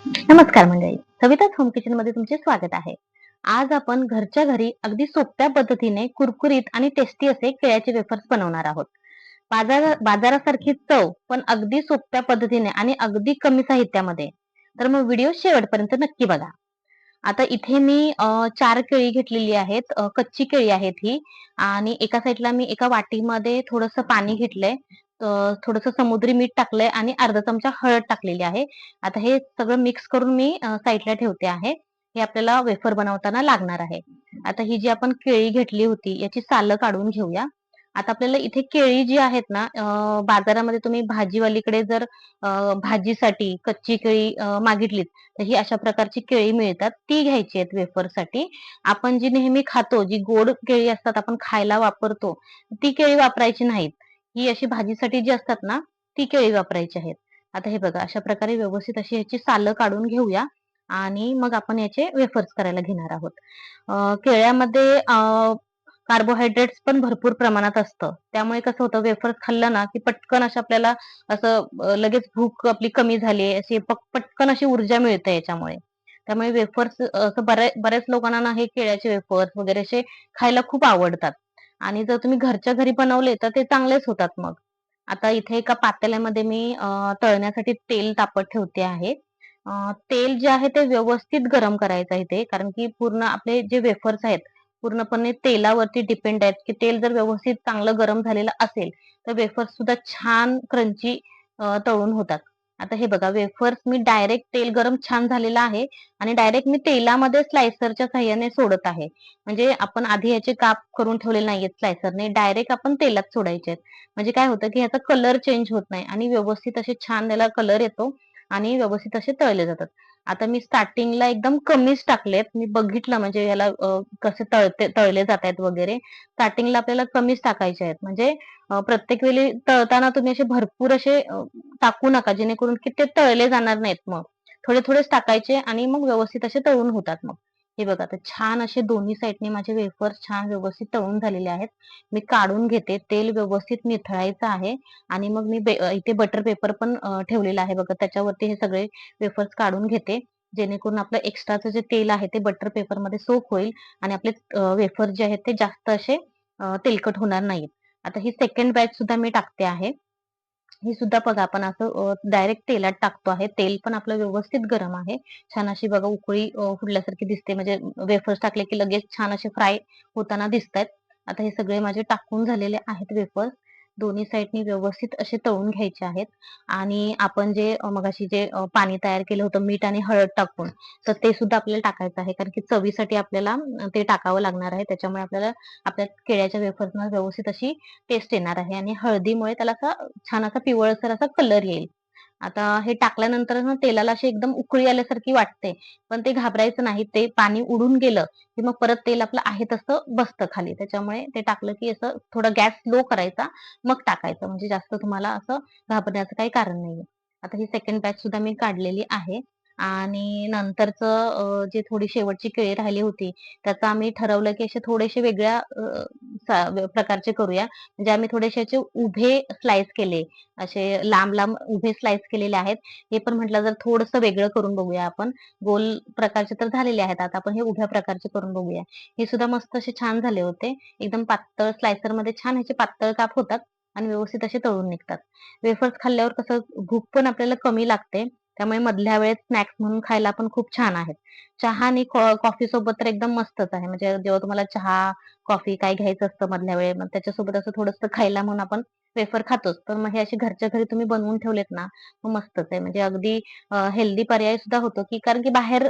नमस्कार मंडळी, सविताच home kitchen मध्ये तुमचे स्वागत आहे. आज आपण घरच्या घरी अगदी सोप्या पद्धतीने कुरकुरीत आणि टेस्टी असे केळ्याचे वेफर्स बनवणार आहोत. बाजारासारखी चव पण अगदी सोप्या पद्धतीने आणि अगदी कमी साहित्यामध्ये. तर मग व्हिडिओ शेवटपर्यंत नक्की बघा. आता इथे मी 4 केळी घेतलेली आहेत. कच्ची केळी आहेत ही आणि एका साईडला मी एका वाटीमध्ये थोडंसं पाणी घेतलंय. थोडंसं समुद्री मीठ टाकलंय आणि अर्धा चमचा हळद टाकलेली आहे. आता हे सगळं मिक्स करून मी साईडला ठेवते आहे. हे आपल्याला वेफर बनवताना लागणार आहे. आता ही जी आपण केळी घेतली होती याची सालं काढून घेऊया. आता आपल्याला इथे केळी जी आहेत ना, बाजारामध्ये तुम्ही भाजीवालीकडे जर भाजीसाठी कच्ची केळी मागितलीत, तर ही अशा प्रकारची केळी मिळतात. ती घ्यायची आहेत वेफरसाठी. आपण जी नेहमी खातो, जी गोड केळी असतात, आपण खायला वापरतो, ती केळी वापरायची नाहीत. ही अशी भाजीसाठी जी असतात ना, ती केळी वापरायची आहेत. आता हे बघा, अशा प्रकारे व्यवस्थित अशी ह्याची सालं काढून घेऊया आणि मग आपण याचे वेफर्स करायला घेणार आहोत. केळ्यामध्ये कार्बोहायड्रेट्स पण भरपूर प्रमाणात असतं. त्यामुळे कसं होतं, वेफर्स खाल्लं ना, की पटकन असं आपल्याला असं लगेच भूक आपली कमी झाली अशी पटकन अशी ऊर्जा मिळते याच्यामुळे. त्यामुळे वेफर्स असं बऱ्याच लोकांना ना हे केळ्याचे वेफर्स वगैरे असे खायला खूप आवडतात आणि जर तुम्ही घरच्या घरी बनवले तर ते चांगलेच होतात मग. आता इथे एका पातेल्यामध्ये मी तळण्यासाठी तेल तापत ठेवते आहे. तेल जे आहे ते व्यवस्थित गरम करायचं आहे इथे, कारण की पूर्ण आपले जे वेफर्स आहेत, पूर्णपणे तेलावरती डिपेंड आहेत, की तेल जर व्यवस्थित चांगलं गरम झालेलं असेल, तर वेफर्स सुद्धा छान क्रंची तळून होतात. आता हे बघा, वेफर्स मी डायरेक्ट तेल गरम छान झालेलं आहे आणि डायरेक्ट मी तेलामध्ये स्लायसरच्या साहाय्याने सोडत आहे. म्हणजे आपण आधी याचे काप करून ठेवलेले नाहीयेत स्लायसरने, डायरेक्ट आपण तेलात सोडायचे आहेत. म्हणजे काय होतं, की ह्याचा कलर चेंज होत नाही आणि व्यवस्थित असे छान त्याला कलर येतो आणि व्यवस्थित असे तळले जातात. आता मी स्टार्टिंगला एकदम कमीच टाकलेत. मी बघितलं म्हणजे याला कसे तळले जातायत वगैरे. स्टार्टिंगला आपल्याला कमीच टाकायचे आहेत. म्हणजे प्रत्येक वेळी तळताना तुम्ही असे भरपूर असे टाकू नका, जेणेकरून की ते तळले जाणार नाहीत मग. थोडे-थोडेच टाकायचे आणि मग व्यवस्थित असे तळून होतात मग. हे बघा, आता छान असे दोन्ही साइडने माझे वेफर्स छान व्यवस्थित तळून झालेले आहेत. मी काढून घेते. तेल व्यवस्थित निथळायचं आहे आणि मग मी इथे बटर पेपर पण ठेवलेला आहे बघा. त्याच्यावरती हे सगळे वेफर्स काढून घेते. जेणेकरून आपलं एक्स्ट्राचं जे तेल आहे ते बटर पेपरमध्ये सोक होईल आणि आपले वेफर्स जे आहेत ते जास्त असे तेलकट होणार नाहीत. आता ही सेकंड बॅच सुद्धा मी टाकते आहे. ही सुद्धा बघा, आपण असं डायरेक्ट तेलात टाकतो आहे. तेल पण आपलं व्यवस्थित गरम आहे. छान अशी बघा उकळी फुटल्यासारखी दिसते. म्हणजे वेफर्स टाकले की लगेच छान असे फ्राय होताना दिसतायत. आता हे सगळे माझे टाकून झालेले आहेत वेफर्स. दोन्ही साइडनी व्यवस्थित असे तळून घ्यायचे आहेत आणि आपण जे मगाशी जे पाणी तयार केलं होतं मीठ आणि हळद टाकून, तर ते सुद्धा आपल्याला टाकायचं आहे. कारण की चवीसाठी आपल्याला ते टाकावं लागणार आहे. त्याच्यामुळे आपल्याला आपल्या केळ्याच्या वेफर्सना व्यवस्थित अशी टेस्ट येणार आहे आणि हळदीमुळे त्याला असा छान असा पिवळसर असा कलर येईल. आता हे टाकल्यानंतर ना तेलाला अशी एकदम उकळी आल्यासारखी वाटते. पण ते घाबरायचं नाही. ते पाणी उडून गेलं, की मग परत तेल आपलं आहे तसं बसतं खाली. त्याच्यामुळे ते टाकलं की असं थोडा गॅस स्लो करायचा, मग टाकायचं. म्हणजे जास्त तुम्हाला असं घाबरण्याचं काही कारण नाहीये. आता ही सेकंड बॅच सुद्धा मी काढलेली आहे आणि नंतरचं जे थोडी शेवटची केळी राहिली होती, त्याचं आम्ही ठरवलं की असे थोडेसे वेगळ्या प्रकारचे करूया. म्हणजे आम्ही थोडेसे असे उभे स्लाइस केले. असे लांब-लांब उभे स्लाइस केलेले आहेत. हे पण म्हटलं जर थोडंसं वेगळं करून बघूया आपण. गोल प्रकारचे तर झालेले आहेत. आता आपण हे उभ्या प्रकारचे करून बघूया. हे सुद्धा मस्त असे छान झाले होते. एकदम पातळ स्लायसरमध्ये छान ह्याचे पातळ काप होतात आणि व्यवस्थित असे तळून निघतात. वेफर्स खाल्ल्यावर कसं भूक पण आपल्याला कमी लागते. त्यामुळे मधल्या वेळेत स्नॅक्स म्हणून खायला पण खूप छान आहेत. चहा आणि कॉफी सोबत तर एकदम मस्तच आहे. म्हणजे जेव्हा तुम्हाला चहा, कॉफी काय घ्यायचं असतं मधल्या वेळेत, मग त्याच्यासोबत असं थोडंसं खायला म्हणून आपण वेफर खातोच. तर मग हे असे घरच्या घरी तुम्ही बनवून ठेवलेत ना, मग मस्तच आहे. म्हणजे अगदी हेल्दी पर्याय सुद्धा होतो, की कारण की बाहेर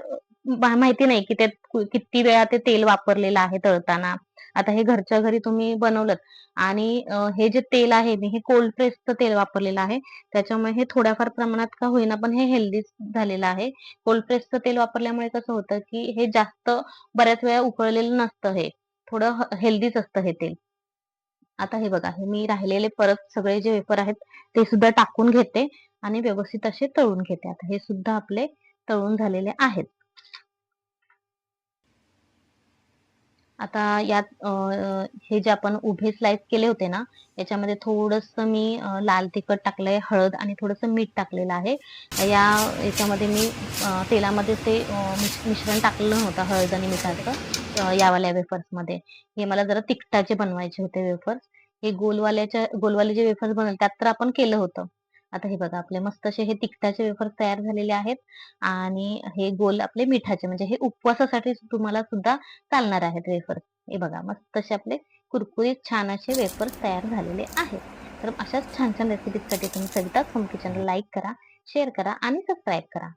माहिती नाही की त्यात किती वेळा ते तेल वापरलेलं आहे तळताना. आता हे घरच्या घरी तुम्ही बनवलंत आणि हे जे तेल आहे मी हे कोल्ड प्रेसचं तेल वापरलेलं आहे. त्याच्यामुळे हे थोड्याफार प्रमाणात का होईना पण हे हेल्दी झालेलं आहे. कोल्ड प्रेसचं तेल वापरल्यामुळे कसं होतं, की हे जास्त बऱ्याच वेळा उकळलेलं नसतं हे. थोडं हेल्दीच असतं हे तेल. आता हे बघा, हे मी राहिलेले परत सगळे जे वेफर आहेत ते सुद्धा टाकून घेते आणि व्यवस्थित असे तळून घेते. आता हे सुद्धा आपले तळून झालेले आहेत. आता यात हे जे आपण उभे स्लाइस केले होते ना, याच्यामध्ये थोडंसं मी लाल तिखट टाकलंय, हळद आणि थोडंसं मीठ टाकलेलं आहे. याच्यामध्ये मी तेलामध्ये ते मिश्रण टाकलेलं नव्हतं हळद आणि मिठाचं यावाल्या वेफर्समध्ये. हे मला जरा तिखटाचे बनवायचे होते वेफर्स. हे गोलवाले जे वेफर्स बनवले त्यात तर आपण केलं होतं. आता हे बघा आपले मस्त असे हे तिखटाचे वेफर्स तयार झालेले आहेत आणि हे गोल आपले मिठाचे म्हणजे हे उपवासासाठी तुम्हाला सुद्धा चालणार आहेत वेफर्स. हे बघा मस्त असे आपले कुरकुरीत छान असे वेफर्स तयार झालेले आहेत. तर अशाच छान-छान रेसिपीजसाठी तुम्ही सविताज होम किचनला लाईक करा, शेअर करा आणि सबस्क्राईब करा.